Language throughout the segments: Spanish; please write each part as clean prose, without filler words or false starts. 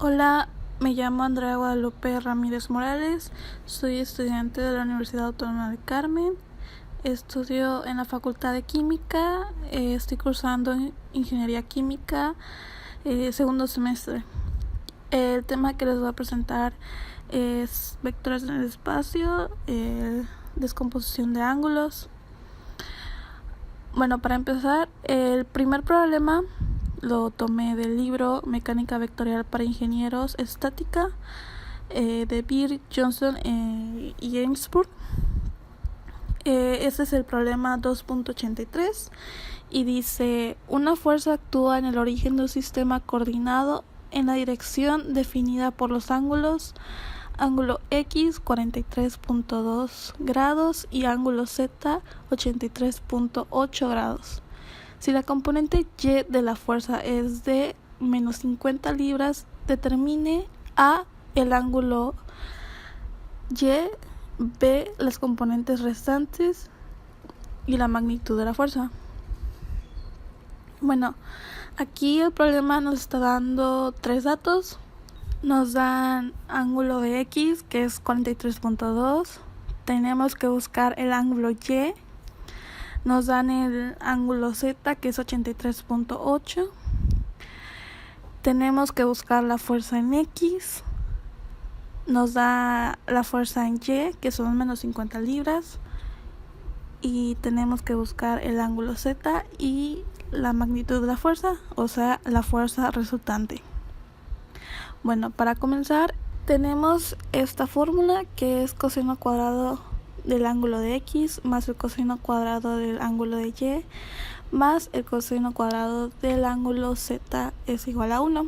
Hola, me llamo Andrea Guadalupe Ramírez Morales, soy estudiante de la Universidad Autónoma de Carmen, estudio en la Facultad de Química, estoy cursando Ingeniería Química, segundo semestre. El tema que les voy a presentar es vectores en el espacio, descomposición de ángulos. Bueno, para empezar, el primer problema lo tomé del libro Mecánica Vectorial para Ingenieros Estática de Beer, Johnson y Jamesburg. Este es el problema 2.83 y dice: una fuerza actúa en el origen de un sistema coordinado en la dirección definida por los ángulos ángulo X 43.2 grados y ángulo Z 83.8 grados. Si la componente Y de la fuerza es de menos 50 libras, determine A, el ángulo Y, B, las componentes restantes y la magnitud de la fuerza. Bueno, aquí el problema nos está dando tres datos. Nos dan ángulo de X, que es 43.2. Tenemos que buscar el ángulo Y. Nos dan el ángulo Z, que es 83.8. Tenemos que buscar la fuerza en X. Nos da la fuerza en Y, que son menos 50 libras. Y tenemos que buscar el ángulo Z y la magnitud de la fuerza, o sea, la fuerza resultante. Bueno, para comenzar, tenemos esta fórmula que es coseno cuadrado del ángulo de X más el coseno cuadrado del ángulo de Y más el coseno cuadrado del ángulo Z es igual a 1.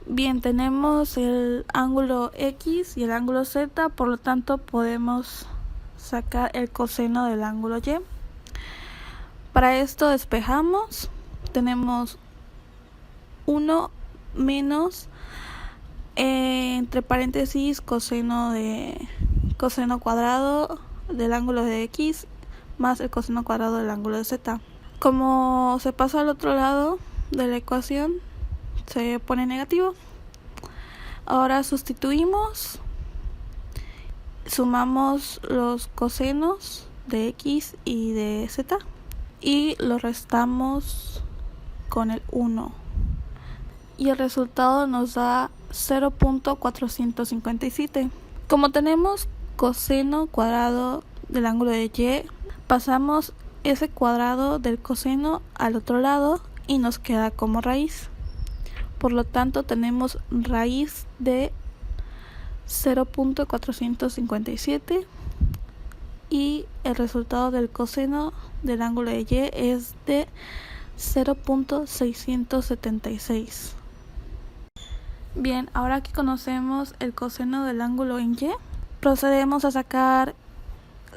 Bien, tenemos el ángulo X y el ángulo Z, por lo tanto podemos sacar el coseno del ángulo Y. Para esto despejamos, tenemos 1 menos entre paréntesis coseno cuadrado del ángulo de X más el coseno cuadrado del ángulo de Z. Como se pasa al otro lado de la ecuación, se pone negativo. Ahora sustituimos, sumamos los cosenos de X y de Z y lo restamos con el 1. Y el resultado nos da 0.457. Como tenemos coseno cuadrado del ángulo de Y, pasamos ese cuadrado del coseno al otro lado y nos queda como raíz. Por lo tanto, tenemos raíz de 0.457 y el resultado del coseno del ángulo de Y es de 0.676. Bien, ahora que conocemos el coseno del ángulo en Y, procedemos a sacar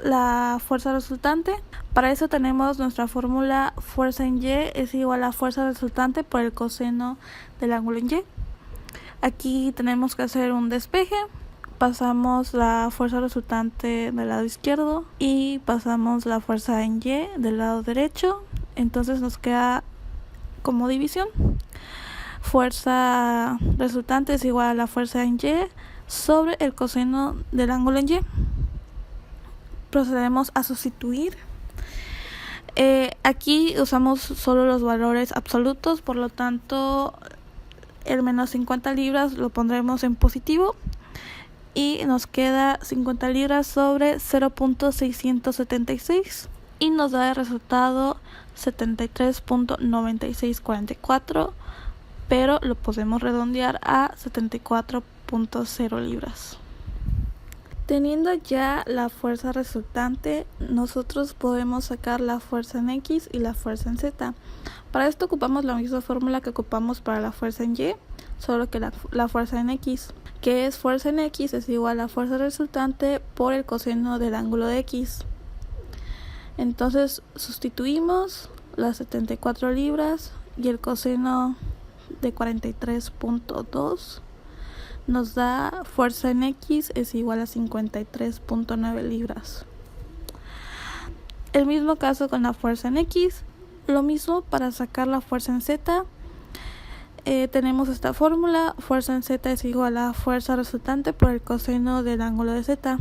la fuerza resultante. Para eso tenemos nuestra fórmula: fuerza en Y es igual a fuerza resultante por el coseno del ángulo en Y. Aquí tenemos que hacer un despeje. Pasamos la fuerza resultante del lado izquierdo y pasamos la fuerza en Y del lado derecho. Entonces nos queda como división: fuerza resultante es igual a la fuerza en Y sobre el coseno del ángulo en Y. Procedemos a sustituir. Aquí usamos solo los valores absolutos, por lo tanto el menos 50 libras lo pondremos en positivo y nos queda 50 libras sobre 0.676 y nos da el resultado 73.9644, pero lo podemos redondear a 74.0 libras. Teniendo ya la fuerza resultante, nosotros podemos sacar la fuerza en X y la fuerza en Z. Para esto ocupamos la misma fórmula que ocupamos para la fuerza en Y, solo que la fuerza en X, que es fuerza en X es igual a fuerza resultante por el coseno del ángulo de X. Entonces sustituimos las 74 libras y el coseno de 43.2 nos da fuerza en X es igual a 53.9 libras. El mismo caso con la fuerza en X, lo mismo para sacar la fuerza en Z. tenemos esta fórmula: fuerza en z es igual a fuerza resultante por el coseno del ángulo de z.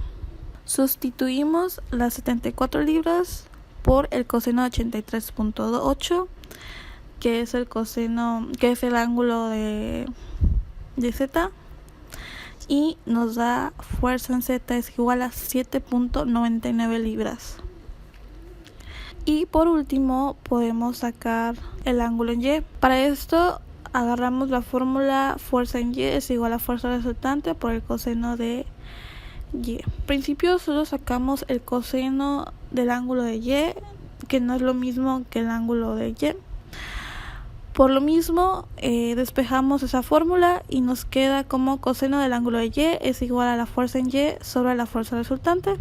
Sustituimos las 74 libras por el coseno de 83.8, que es el coseno, que es el ángulo de z, y nos da fuerza en z es igual a 7.99 libras. Y por último podemos sacar el ángulo en y. Para esto agarramos la fórmula: fuerza en y es igual a fuerza resultante por el coseno de y. En principio solo sacamos el coseno del ángulo de y, que no es lo mismo que el ángulo de y. Por lo mismo, despejamos esa fórmula y nos queda como coseno del ángulo de y es igual a la fuerza en y sobre la fuerza resultante.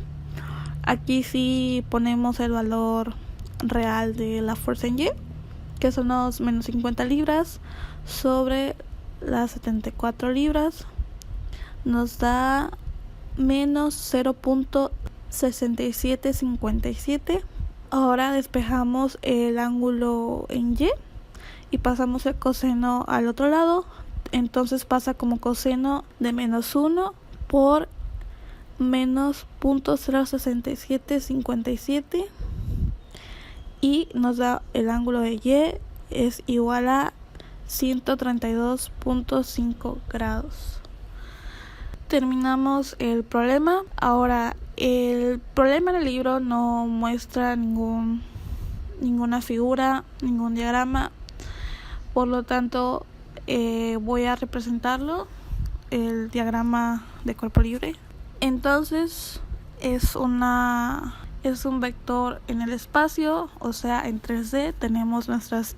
Aquí sí ponemos el valor real de la fuerza en y, que son los menos 50 libras sobre las 74 libras. Nos da menos 0.6757. Ahora despejamos el ángulo en y y pasamos el coseno al otro lado. Entonces pasa como coseno de menos 1 por menos 0.06757 y nos da el ángulo de y es igual a 132.5 grados. Terminamos el problema. Ahora, el problema en el libro no muestra ninguna figura, ningún diagrama. Por lo tanto, voy a representarlo, el diagrama de cuerpo libre. Entonces, es un vector en el espacio, o sea, en 3D tenemos nuestras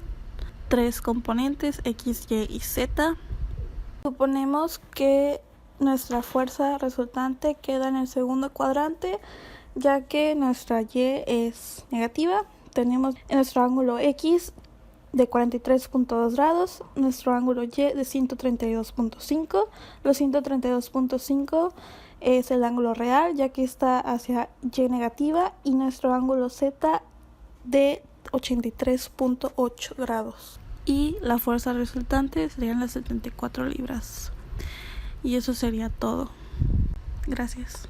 tres componentes, X, Y y Z. Suponemos que nuestra fuerza resultante queda en el segundo cuadrante, ya que nuestra Y es negativa. Tenemos nuestro ángulo X de 43.2 grados, nuestro ángulo Y de 132.5. Los 132.5 es el ángulo real, ya que está hacia Y negativa, y nuestro ángulo Z de 83.8 grados. Y la fuerza resultante serían las 74 libras. Y eso sería todo. Gracias.